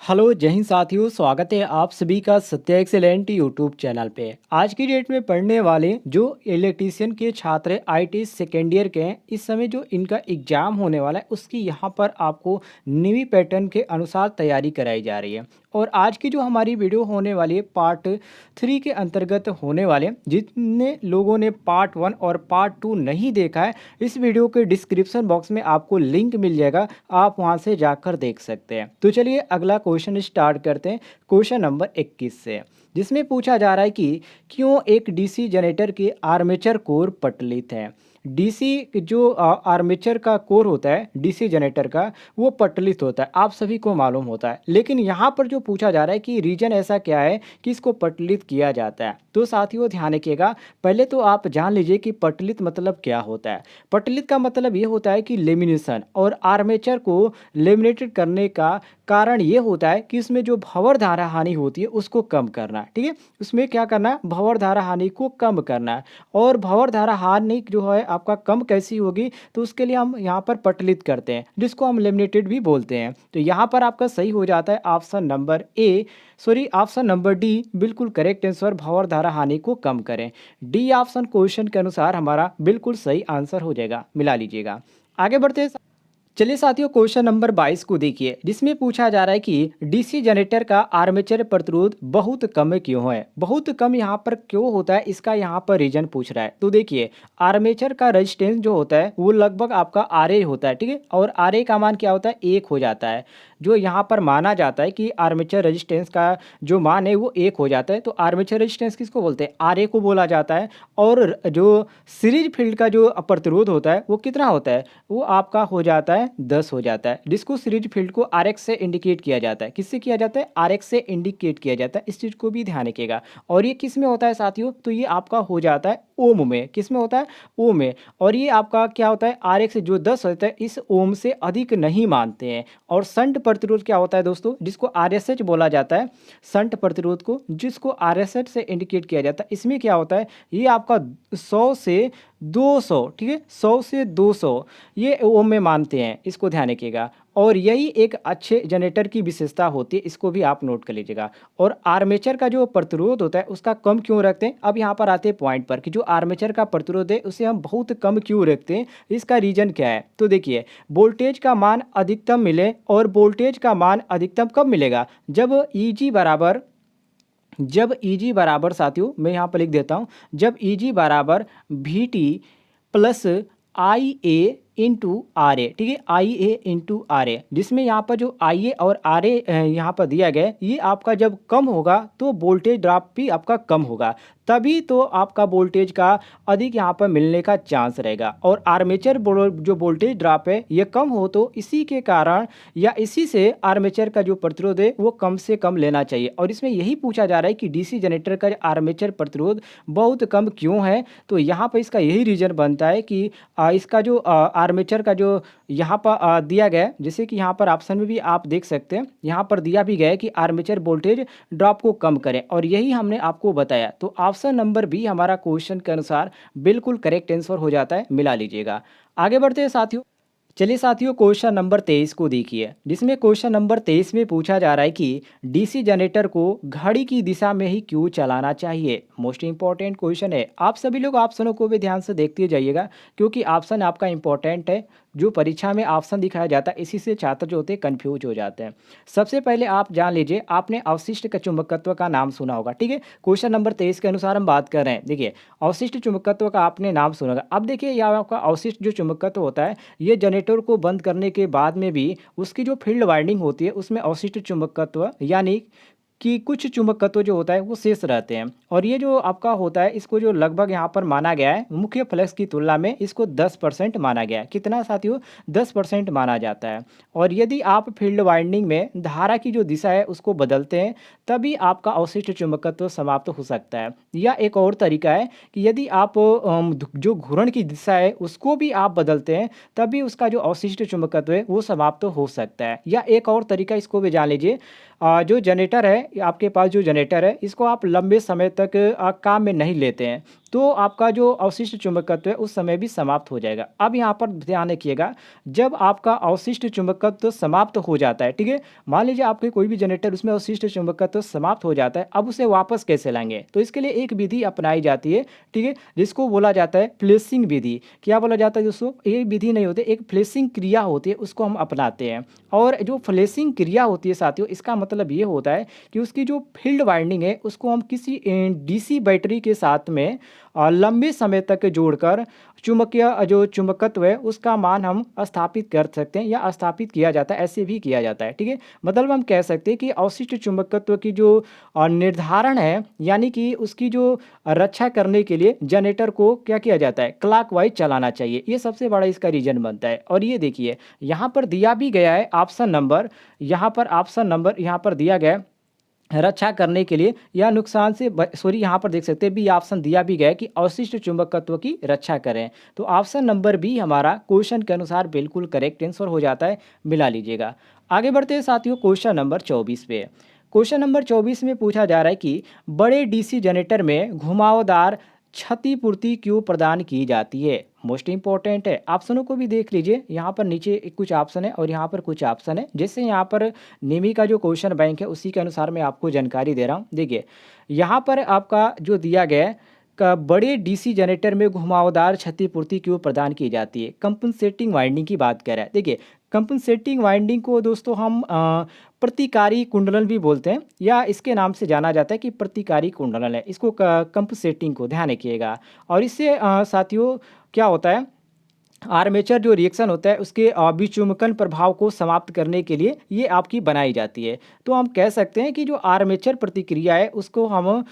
Hello जय हिंद साथियों, स्वागत है आप सभी का सत्य एक्सेलेंट यूट्यूब चैनल पे। आज की डेट में पढ़ने वाले जो इलेक्ट्रीशियन के छात्र आईटी सेकेंड ईयर के हैं, इस समय जो इनका एग्ज़ाम होने वाला है उसकी यहाँ पर आपको नई पैटर्न के अनुसार तैयारी कराई जा रही है। और आज की जो हमारी वीडियो होने वाली है पार्ट 3 के अंतर्गत होने वाले। जितने लोगों ने पार्ट 1 और पार्ट 2 नहीं देखा है, इस वीडियो के डिस्क्रिप्शन बॉक्स में आपको लिंक मिल जाएगा, आप वहां से जाकर देख सकते हैं। तो चलिए अगला क्वेश्चन स्टार्ट करते हैं क्वेश्चन नंबर 21 से, जिसमें पूछा जा रहा है कि क्यों एक डीसी जनरेटर की आर्मेचर कोर पटलित है। डीसी जो आर्मेचर का कोर होता है डीसी जनरेटर का, वो पटलित होता है, आप सभी को मालूम होता है। लेकिन यहाँ पर जो पूछा जा रहा है कि रीजन ऐसा क्या है कि इसको पटलित किया जाता है। तो साथियों ध्यान रखिएगा, पहले तो आप जान लीजिए कि पटलित मतलब क्या होता है। पटलित का मतलब ये होता है कि लेमिनेशन, और आर्मेचर को लेमिनेटेड करने का कारण ये होता है कि इसमें जो भंवर धारा हानि होती है उसको कम करना है। ठीक है, उसमें क्या करना है, भंवर धारा हानि को कम करना है। और भंवर धारा हानि जो है आपका कम कैसी होगी, तो उसके लिए हम यहाँ पर पटलित करते हैं, जिसको हम लेमिनेटेड भी बोलते हैं। तो यहाँ पर आपका सही हो जाता है option number A, sorry option number D बिल्कुल करेक्ट आंसर, भंवर धारा हानि को कम करें। डी ऑप्शन क्वेश्चन के अनुसार हमारा बिल्कुल सही आंसर हो जाएगा, मिला लीजिएगा। आगे बढ़ते हैं। चलिए साथियों, क्वेश्चन नंबर 22 को देखिए, जिसमें पूछा जा रहा है कि डीसी जनरेटर का आर्मेचर प्रतिरोध बहुत कम क्यों है। बहुत कम यहाँ पर क्यों होता है, इसका यहाँ पर रीजन पूछ रहा है। तो देखिए, आर्मेचर का रेजिस्टेंस जो होता है वो लगभग आपका आरए होता है। ठीक है, और आरए का मान क्या होता है, 1 हो जाता है। जो यहाँ पर माना जाता है कि आर्मेचर रेजिस्टेंस का जो मान है वो 1 हो जाता है। तो आर्मेचर रेजिस्टेंस किसको बोलते हैं, आरए को बोला जाता है। और जो सीरीज फील्ड का जो प्रतिरोध होता है वो कितना होता है, वो आपका हो जाता है 10 हो जाता है, जिसको सीरीज फील्ड को आरएक्स से इंडिकेट किया जाता है। किससे किया जाता है, आरएक्स से इंडिकेट किया जाता है। इस चीज़ को भी ध्यान रखिएगा। और ये किस में होता है साथियों, तो ये आपका हो जाता है ओम में। किस में होता है, ओम में। और ये आपका क्या होता है, आरएक्स जो 10 होता है इस ओम से अधिक नहीं मानते हैं। और संट प्रतिरोध क्या होता है दोस्तों, जिसको आरएसएच बोला जाता है, संट प्रतिरोध को जिसको आरएसएच से इंडिकेट किया जाता है, इसमें क्या होता है, ये आपका 100 से 200, ठीक है, 100 से 200 ये ओम में मानते हैं, इसको ध्यान रखिएगा। और यही एक अच्छे जनरेटर की विशेषता होती है, इसको भी आप नोट कर लीजिएगा। और आर्मेचर का जो प्रतिरोध होता है उसका कम क्यों रखते हैं, अब यहाँ पर आते हैं पॉइंट पर कि जो आर्मेचर का प्रतिरोध है उसे हम बहुत कम क्यों रखते हैं, इसका रीजन क्या है। तो देखिए, वोल्टेज का मान अधिकतम मिले, और वोल्टेज का मान अधिकतम कब मिलेगा, जब ईजी बराबर साथियों, मैं यहाँ पर लिख देता हूँ, जब ईजी बराबर V T plus I A into R A. ठीक है, आई ए इंटू आर ए, जिसमें यहाँ पर जो आई ए और आर ए यहाँ पर दिया गया है, ये आपका जब कम होगा तो वोल्टेज ड्रॉप भी आपका कम होगा, तभी तो आपका वोल्टेज का अधिक यहाँ पर मिलने का चांस रहेगा। और आर्मेचर जो वोल्टेज ड्रॉप है ये कम हो, तो इसी के कारण या इसी से आर्मेचर का जो प्रतिरोध है वो कम से कम लेना चाहिए। और इसमें यही पूछा जा रहा है कि डीसी जनरेटर का आर्मेचर प्रतिरोध बहुत कम क्यों है। तो यहाँ पर इसका यही रीजन बनता है कि इसका जो आर्मेचर का जो यहाँ पर दिया गया है, जैसे कि यहाँ पर ऑप्शन में भी आप देख सकते हैं, यहाँ पर दिया भी गया है कि आर्मेचर वोल्टेज ड्रॉप को कम करें, और यही हमने आपको बताया। तो ऑप्शन नंबर बी हमारा क्वेश्चन के अनुसार बिल्कुल करेक्ट आंसर हो जाता है, मिला लीजिएगा। आगे बढ़ते हैं साथियों। चलिए साथियों, क्वेश्चन नंबर 23 को देखिए, जिसमें क्वेश्चन नंबर 23 में पूछा जा रहा है कि डीसी जनरेटर को घड़ी की दिशा में ही क्यों चलाना चाहिए। मोस्ट इंपॉर्टेंट क्वेश्चन है, आप सभी लोग ऑप्शनों को भी ध्यान से देखते जाइएगा, क्योंकि ऑप्शन आपका इंपॉर्टेंट है। जो परीक्षा में ऑप्शन दिखाया जाता है इसी से छात्र जो होते हैं कन्फ्यूज हो जाते हैं। सबसे पहले आप जान लीजिए, आपने अवशिष्ट का चुंबकत्व का नाम सुना होगा। ठीक है, क्वेश्चन नंबर 23 के अनुसार हम बात कर रहे हैं। देखिए, अवशिष्ट चुंबकत्व का आपने नाम सुना होगा। अब देखिए, यह आपका अवशिष्ट जो चुंबकत्व होता है, ये जनरेटर को बंद करने के बाद में भी उसकी जो फील्ड वाइंडिंग होती है उसमें अवशिष्ट चुंबकत्व यानी कि कुछ चुंबकत्व जो होता है वो शेष रहते हैं। और ये जो आपका होता है, इसको जो लगभग यहाँ पर माना गया है मुख्य फ्लक्स की तुलना में, इसको 10% माना गया है। कितना साथियों, 10% माना जाता है। और यदि आप फील्ड वाइंडिंग में धारा की जो दिशा है उसको बदलते हैं, तभी आपका अवशिष्ट चुंबकत्व समाप्त हो सकता है। या एक और तरीका है कि यदि आप जो घूर्णन की दिशा है उसको भी आप बदलते हैं, तभी उसका जो अवशिष्ट चुंबकत्व है वो समाप्त हो सकता है। या एक और तरीका, इसको भी जान लीजिए, जो जनरेटर है, आपके पास जो जनरेटर है, इसको आप लंबे समय तक काम में नहीं लेते हैं, तो आपका जो अवशिष्ट चुंबकत्व है उस समय भी समाप्त हो जाएगा। अब यहाँ पर ध्यान रखिएगा, जब आपका अवशिष्ट चुंबकत्व समाप्त हो जाता है, ठीक है, मान लीजिए आपके कोई भी जनरेटर उसमें अवशिष्ट चुंबकत्व समाप्त हो जाता है, अब उसे वापस कैसे लाएंगे? तो इसके लिए एक विधि अपनाई जाती है, ठीक है, जिसको बोला जाता है फ्लेशिंग विधि। क्या बोला जाता है दोस्तों? ये विधि नहीं होती, एक फ्लेशिंग क्रिया होती है, उसको हम अपनाते हैं। और जो फ्लेशिंग क्रिया होती है साथियों, इसका मतलब ये होता है कि उसकी जो फील्ड वाइंडिंग है उसको हम किसी डीसी बैटरी के साथ में लंबे समय तक जोड़कर चुंबकीय जो चुंबकत्व है उसका मान हम स्थापित कर सकते हैं, या स्थापित किया जाता है, ऐसे भी किया जाता है, ठीक है। मतलब हम कह सकते हैं कि अवशिष्ट चुंबकत्व की जो निर्धारण है, यानी कि उसकी जो रक्षा करने के लिए जनरेटर को क्या किया जाता है, क्लॉकवाइज चलाना चाहिए। ये सबसे बड़ा इसका रीजन बनता है। और ये देखिए यहाँ पर दिया भी गया है ऑप्शन नंबर, यहाँ पर ऑप्शन नंबर यहाँ पर दिया गया है रक्षा करने के लिए या नुकसान से सॉरी, यहाँ पर देख सकते हैं बी ऑप्शन दिया भी गया है कि अवशिष्ट चुंबकत्व की रक्षा करें। तो ऑप्शन नंबर बी हमारा क्वेश्चन के अनुसार बिल्कुल करेक्ट आंसर हो जाता है, मिला लीजिएगा। आगे बढ़ते हैं साथियों क्वेश्चन नंबर 24 पे। क्वेश्चन नंबर 24 में पूछा जा रहा है कि बड़े डीसी जनरेटर में घुमावदार क्षतिपूर्ति क्यों प्रदान की जाती है? मोस्ट इंपॉर्टेंट है। ऑप्शनों को भी देख लीजिए, यहाँ पर नीचे कुछ ऑप्शन है और यहाँ पर कुछ ऑप्शन है। जैसे यहाँ पर नेमी का जो क्वेश्चन बैंक है उसी के अनुसार मैं आपको जानकारी दे रहा हूँ। देखिए यहाँ पर आपका जो दिया गया है का बड़े डीसी जनरेटर में घुमावदार क्षतिपूर्ति क्यों प्रदान की जाती है? कंपनसेटिंग वाइंडिंग की बात कर रहा है। देखिए कंपनसेटिंग वाइंडिंग को दोस्तों हम प्रतिकारी कुंडलन भी बोलते हैं, या इसके नाम से जाना जाता है कि प्रतिकारी कुंडलन है। इसको कंपनसेटिंग को ध्यान रखिएगा। और इससे साथियों क्या होता है, आर्मेचर जो रिएक्शन होता है उसके विचुम्बकन प्रभाव को समाप्त करने के लिए ये आपकी बनाई जाती है। तो हम कह सकते हैं कि जो आर्मेचर प्रतिक्रिया है उसको हम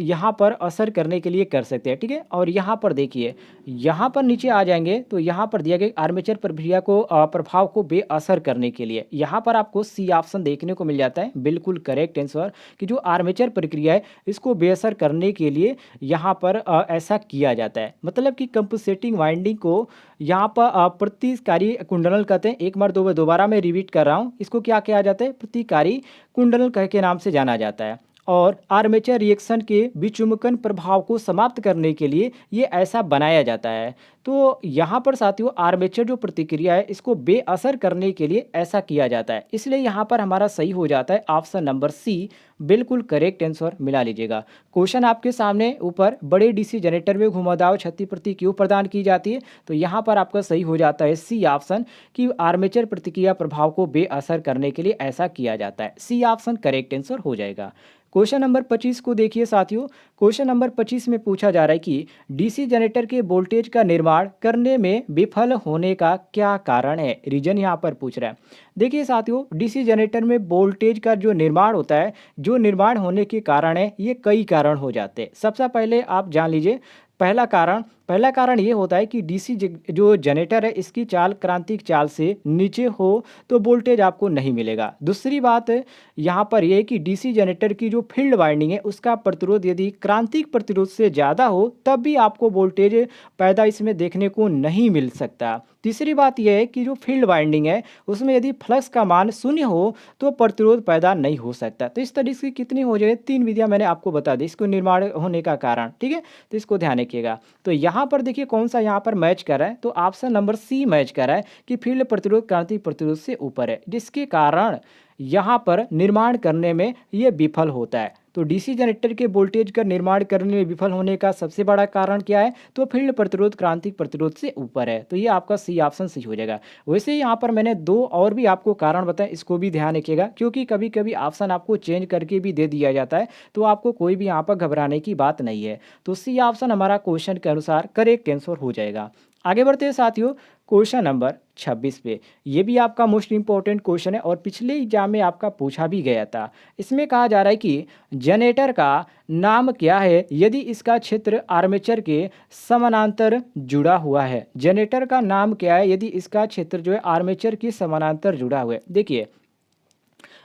यहाँ पर असर करने के लिए कर सकते हैं, ठीक है। और यहाँ पर देखिए, यहाँ पर नीचे आ जाएंगे तो यहाँ पर दिया गया आर्मेचर प्रक्रिया को प्रभाव को बेअसर करने के लिए, यहाँ पर आपको सी ऑप्शन देखने को मिल जाता है, बिल्कुल करेक्ट आंसर, कि जो आर्मेचर प्रक्रिया है इसको बेअसर करने के लिए यहाँ पर ऐसा किया जाता है। मतलब कि कंपनसेटिंग वाइंडिंग को यहाँ पर प्रतिकारी कुंडल कहते हैं। एक बार दोबारा मैं रिपीट कर रहा हूँ, इसको क्या किया जाता है, प्रतिकारी कुंडल कह के नाम से जाना जाता है। और आर्मेचर रिएक्शन के विचुम्बकन प्रभाव को समाप्त करने के लिए ये ऐसा बनाया जाता है। तो यहाँ पर साथियों आर्मेचर जो प्रतिक्रिया है इसको बेअसर करने के लिए ऐसा किया जाता है, इसलिए यहाँ पर हमारा सही हो जाता है ऑप्शन नंबर सी, बिल्कुल करेक्ट आंसर, मिला लीजिएगा। क्वेश्चन आपके सामने ऊपर बड़े डीसी जनरेटर में घुमावदार क्षतिपूर्ति क्यों प्रदान की जाती है? तो यहाँ पर आपका सही हो जाता है सी ऑप्शन, कि आर्मेचर प्रतिक्रिया प्रभाव को बेअसर करने के लिए ऐसा किया जाता है। सी ऑप्शन करेक्ट आंसर हो जाएगा। क्वेश्चन नंबर 25 को देखिए साथियों। क्वेश्चन नंबर 25 में पूछा जा रहा है कि डीसी जनरेटर के वोल्टेज का निर्माण करने में विफल होने का क्या कारण है? रीजन यहाँ पर पूछ रहा है। देखिए साथियों, डीसी जनरेटर में वोल्टेज का जो निर्माण होता है, जो निर्माण होने के कारण है, ये कई कारण हो जाते हैं। सबसे पहले आप जान लीजिए, पहला कारण ये होता है कि डीसी जो जनरेटर है इसकी चाल क्रांतिक चाल से नीचे हो तो वोल्टेज आपको नहीं मिलेगा। दूसरी बात यहाँ पर यह है कि डीसी जनरेटर की जो फील्ड वाइंडिंग है उसका प्रतिरोध यदि क्रांतिक प्रतिरोध से ज़्यादा हो तब भी आपको वोल्टेज पैदा इसमें देखने को नहीं मिल सकता। तीसरी बात यह है कि जो फील्ड वाइंडिंग है उसमें यदि फ्लक्स का मान शून्य हो तो प्रतिरोध पैदा नहीं हो सकता। तो इस तरीके से कितनी हो जाए, 3 विधियां मैंने आपको बता दी इसको निर्माण होने का कारण, ठीक है। तो इसको ध्यान रखिएगा। तो यहाँ पर देखिए कौन सा यहाँ पर मैच कर रहा है, तो ऑप्शन नंबर सी मैच कर रहा है कि फील्ड प्रतिरोध क्रांतिक प्रतिरोध से ऊपर है, जिसके कारण यहाँ पर निर्माण करने में ये विफल होता है। तो डीसी जनरेटर के वोल्टेज का निर्माण करने में विफल होने का सबसे बड़ा कारण क्या है, तो फील्ड प्रतिरोध क्रांतिक प्रतिरोध से ऊपर है। तो ये आपका सी ऑप्शन सही हो जाएगा। वैसे यहाँ पर मैंने 2 और भी आपको कारण बताए, इसको भी ध्यान रखिएगा, क्योंकि कभी कभी ऑप्शन आपको चेंज करके भी दे दिया जाता है, तो आपको कोई भी यहाँ पर घबराने की बात नहीं है। तो सी ऑप्शन हमारा क्वेश्चन के अनुसार करेक्ट आंसर हो जाएगा। आगे बढ़ते हैं साथियों क्वेश्चन नंबर 26 पे। ये भी आपका मोस्ट इंपॉर्टेंट क्वेश्चन है और पिछले एग्जाम में आपका पूछा भी गया था। इसमें कहा जा रहा है कि जनरेटर का नाम क्या है यदि इसका क्षेत्र आर्मेचर के समानांतर जुड़ा हुआ है? जनरेटर का नाम क्या है यदि इसका क्षेत्र जो है आर्मेचर के समानांतर जुड़ा हुआ है? देखिए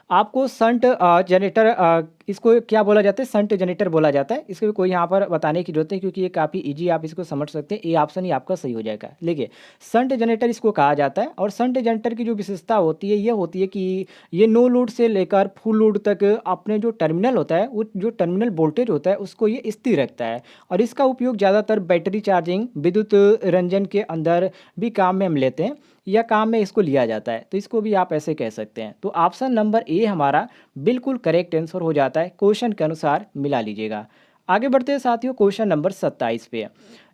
आपको शंट जनरेटर इसको क्या बोला जाता है, शंट जनरेटर बोला जाता है। इसको कोई यहाँ पर बताने की जरूरत है क्योंकि ये काफ़ी इजी, आप इसको समझ सकते हैं। ये ऑप्शन ही आपका सही हो जाएगा। देखिए, शंट जनरेटर इसको कहा जाता है और शंट जनरेटर की जो विशेषता होती है ये होती है कि ये नो लोड से लेकर फुल लोड तक अपने जो टर्मिनल होता है, वो जो टर्मिनल वोल्टेज होता है उसको ये स्थिर रखता है। और इसका उपयोग ज़्यादातर बैटरी चार्जिंग, विद्युत रंजन के अंदर भी काम में हम लेते हैं या काम में इसको लिया जाता है। तो इसको भी आप ऐसे कह सकते हैं। तो ऑप्शन नंबर ए हमारा बिल्कुल करेक्ट आंसर हो जाता है। क्वेश्चन के अनुसार मिला लीजिएगा। आगे बढ़ते हैं साथियों, क्वेश्चन नंबर 27 पे,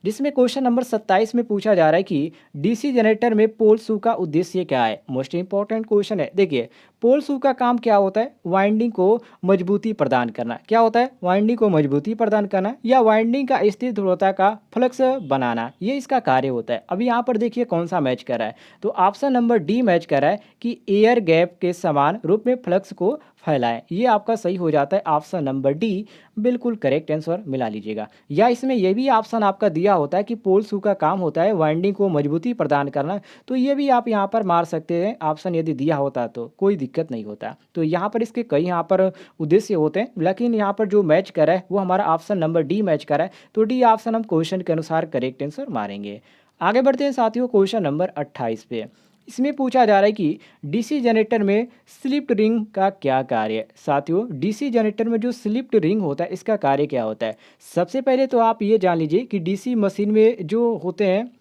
जिसमें क्वेश्चन नंबर 27 में पूछा जा रहा है कि डीसी जनरेटर में पोल शू का उद्देश्य क्या है। मोस्ट इंपॉर्टेंट क्वेश्चन है। देखिए, पोल शू का काम क्या होता है, वाइंडिंग को मजबूती प्रदान करना। क्या होता है, वाइंडिंग को मजबूती प्रदान करना या वाइंडिंग का स्थिर ध्रुवता का फ्लक्स बनाना, ये इसका कार्य होता है। अब यहाँ पर देखिए कौन सा मैच कर रहा है, तो ऑप्शन नंबर डी मैच कर रहा है कि एयर गैप के समान रूप में फ्लक्स को फैलाएं। ये आपका सही हो जाता है। ऑप्शन नंबर डी बिल्कुल करेक्ट आंसर मिला लीजिएगा। या इसमें यह भी ऑप्शन आपका दिया होता है कि पोल शू का काम होता है वाइंडिंग को मजबूती प्रदान करना, तो ये भी आप यहाँ पर मार सकते हैं ऑप्शन, यदि दिया होता तो कोई दिक्कत नहीं होता। तो यहाँ पर इसके कई यहाँ पर उद्देश्य होते हैं, लेकिन यहाँ पर जो मैच कर रहा है वो हमारा ऑप्शन नंबर डी मैच कर रहा है। तो डी ऑप्शन हम क्वेश्चन के अनुसार करेक्ट आंसर मारेंगे। आगे बढ़ते हैं साथियों, क्वेश्चन नंबर 28 पे। इसमें पूछा जा रहा है कि डीसी जनरेटर में स्लिप्ड रिंग का क्या कार्य है। साथियों, डीसी जनरेटर में जो स्लिप्ड रिंग होता है इसका कार्य क्या होता है। सबसे पहले तो आप ये जान लीजिए कि डीसी मशीन में जो होते हैं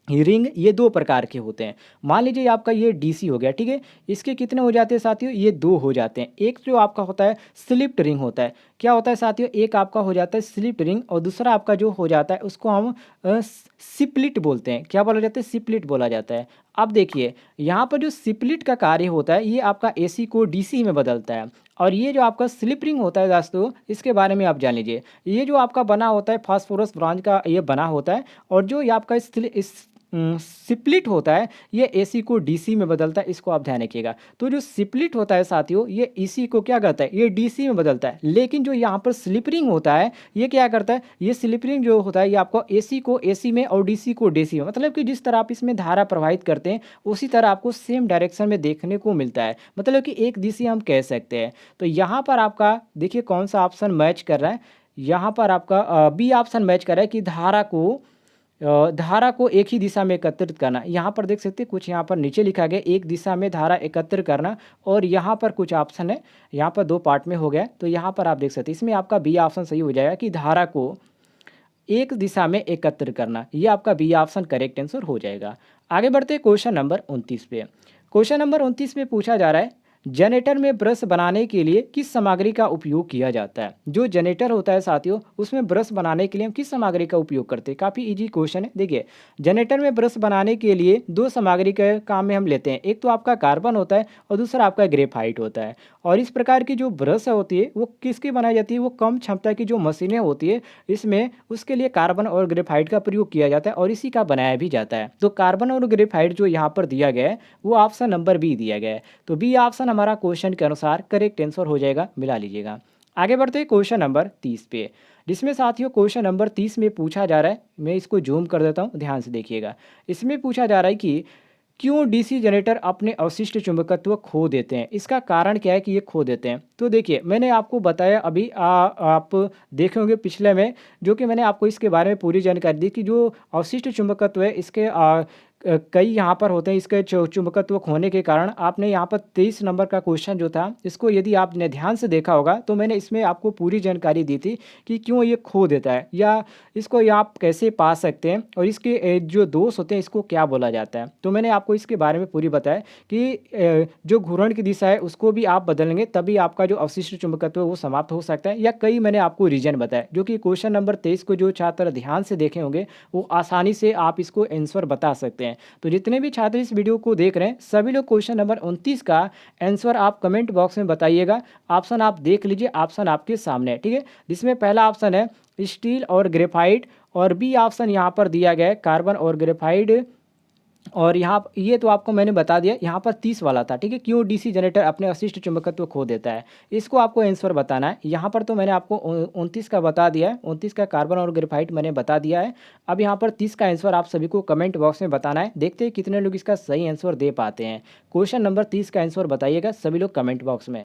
रिंग, ये दो प्रकार के होते हैं। मान लीजिए आपका ये डीसी हो गया, ठीक है, इसके कितने हो जाते हैं साथियों, ये दो हो जाते हैं। एक जो आपका होता है स्लिप्ड रिंग होता है। क्या होता है साथियों, एक आपका हो जाता है स्लिप्ड रिंग और दूसरा आपका जो हो जाता है उसको हम सिप्लिट बोलते हैं। क्या बोला जाता है, सिप्लिट बोला जाता है। अब देखिए यहाँ पर जो सिप्लिट का कार्य होता है ये आपका एसी को डीसी में बदलता है। और ये जो आपका स्लिप रिंग होता है दोस्तों, इसके बारे में आप जान लीजिए। ये जो आपका बना होता है फास्फोरस ब्रॉन्ज का ये बना होता है, और जो ये आपका इस सिप्लिट होता है ये एसी को डीसी में बदलता है। इसको आप ध्यान रखिएगा। तो जो सिप्लिट होता है साथियों, ये एसी को क्या करता है, ये डीसी में बदलता है। लेकिन जो यहाँ पर स्लिप रिंग होता है ये क्या करता है, ये स्लिप रिंग जो होता है ये आपको एसी को एसी में और डीसी को डीसी में, मतलब कि जिस तरह आप इसमें धारा प्रवाहित करते हैं उसी तरह आपको सेम डायरेक्शन में देखने को मिलता है, मतलब कि एक दिशा हम कह सकते हैं। तो यहाँ पर आपका देखिए कौन सा ऑप्शन मैच कर रहा है। यहाँ पर आपका बी ऑप्शन मैच कर रहा है कि धारा को एक ही दिशा में एकत्रित करना। यहाँ पर देख सकते हैं कुछ यहाँ पर नीचे लिखा गया एक दिशा में धारा एकत्र करना, और यहाँ पर कुछ ऑप्शन है, यहाँ पर दो पार्ट में हो गया। तो यहाँ पर आप देख सकते हैं इसमें आपका बी ऑप्शन सही हो जाएगा कि धारा को एक दिशा में एकत्र करना। ये आपका बी ऑप्शन करेक्ट आंसर हो जाएगा। आगे बढ़ते हैं क्वेश्चन नंबर 29 पे। क्वेश्चन नंबर 29 में पूछा जा रहा है जनरेटर में ब्रश बनाने के लिए किस सामग्री का उपयोग किया जाता है। जो जनरेटर होता है साथियों उसमें ब्रश बनाने के लिए हम किस सामग्री का उपयोग करते हैं। काफ़ी इजी क्वेश्चन है। देखिए, जनरेटर में ब्रश बनाने के लिए दो सामग्री के काम में हम लेते हैं। एक तो आपका कार्बन होता है और दूसरा आपका ग्रेफाइट होता है। और इस प्रकार की जो ब्रश होती है वो किसकी बनाई जाती है, वो कम क्षमता की जो मशीनें होती है इसमें उसके लिए कार्बन और ग्रेफाइट का प्रयोग किया जाता है और इसी का बनाया भी जाता है। तो कार्बन और ग्रेफाइट जो यहाँ पर दिया गया है वो ऑप्शन नंबर बी दिया गया है। तो बी ऑप्शन हमारा क्वेश्चन के अनुसार करेक्ट आंसर हो जाएगा, मिला लीजिएगा। आगे बढ़ते हैं क्वेश्चन नंबर 30 पे, जिसमें साथियों क्वेश्चन नंबर 30 में पूछा जा रहा है, मैं इसको जूम कर देता हूँ, ध्यान से देखिएगा। इसमें पूछा जा रहा है कि क्यों डीसी जनरेटर अपने अवशिष्ट चुंबकत्व खो देते हैं। इसका कारण क्या है कि ये खो देते हैं। तो देखिए मैंने आपको बताया अभी आप देखे होंगे पिछले में, जो कि मैंने आपको इसके बारे में पूरी जानकारी दी कि जो अवशिष्ट चुंबकत्व है इसके कई यहाँ पर होते हैं। इसके चुंबकत्व खोने के कारण आपने यहाँ पर 23 नंबर का क्वेश्चन जो था इसको यदि आपने ध्यान से देखा होगा तो मैंने इसमें आपको पूरी जानकारी दी थी कि क्यों ये खो देता है या इसको आप कैसे पा सकते हैं और इसके जो दोष होते हैं इसको क्या बोला जाता है। तो मैंने आपको इसके बारे में पूरी बताया कि जो घूर्णन की दिशा है उसको भी आप बदलेंगे तभी आपका जो अवशिष्ट चुंबकत्व है वो समाप्त हो सकता है। या कई मैंने आपको रीजन बताया जो कि क्वेश्चन नंबर 23 को जो छात्र ध्यान से देखे होंगे वो आसानी से आप इसको आंसर बता सकते हैं। तो जितने भी छात्र इस वीडियो को देख रहे हैं सभी लोग क्वेश्चन नंबर 29 का आंसर आप कमेंट बॉक्स में बताइएगा। ऑप्शन आप देख लीजिए, ऑप्शन आपके सामने है, ठीक है। जिसमें पहला ऑप्शन है स्टील और ग्रेफाइट, और बी ऑप्शन यहाँ पर दिया गया है कार्बन और ग्रेफाइट। और यहाँ ये तो आपको मैंने बता दिया, यहाँ पर 30 वाला था, ठीक है, क्यों डीसी जनरेटर अपने अवशिष्ट चुंबकत्व खो देता है, इसको आपको आंसर बताना है। यहाँ पर तो मैंने आपको 29 का बता दिया है, 29 का कार्बन और ग्रेफाइट मैंने बता दिया है। अब यहाँ पर 30 का आंसर आप सभी को कमेंट बॉक्स में बताना है। देखते हैं कितने लोग इसका सही आंसर दे पाते हैं। क्वेश्चन नंबर 30 का आंसर बताइएगा सभी लोग कमेंट बॉक्स में।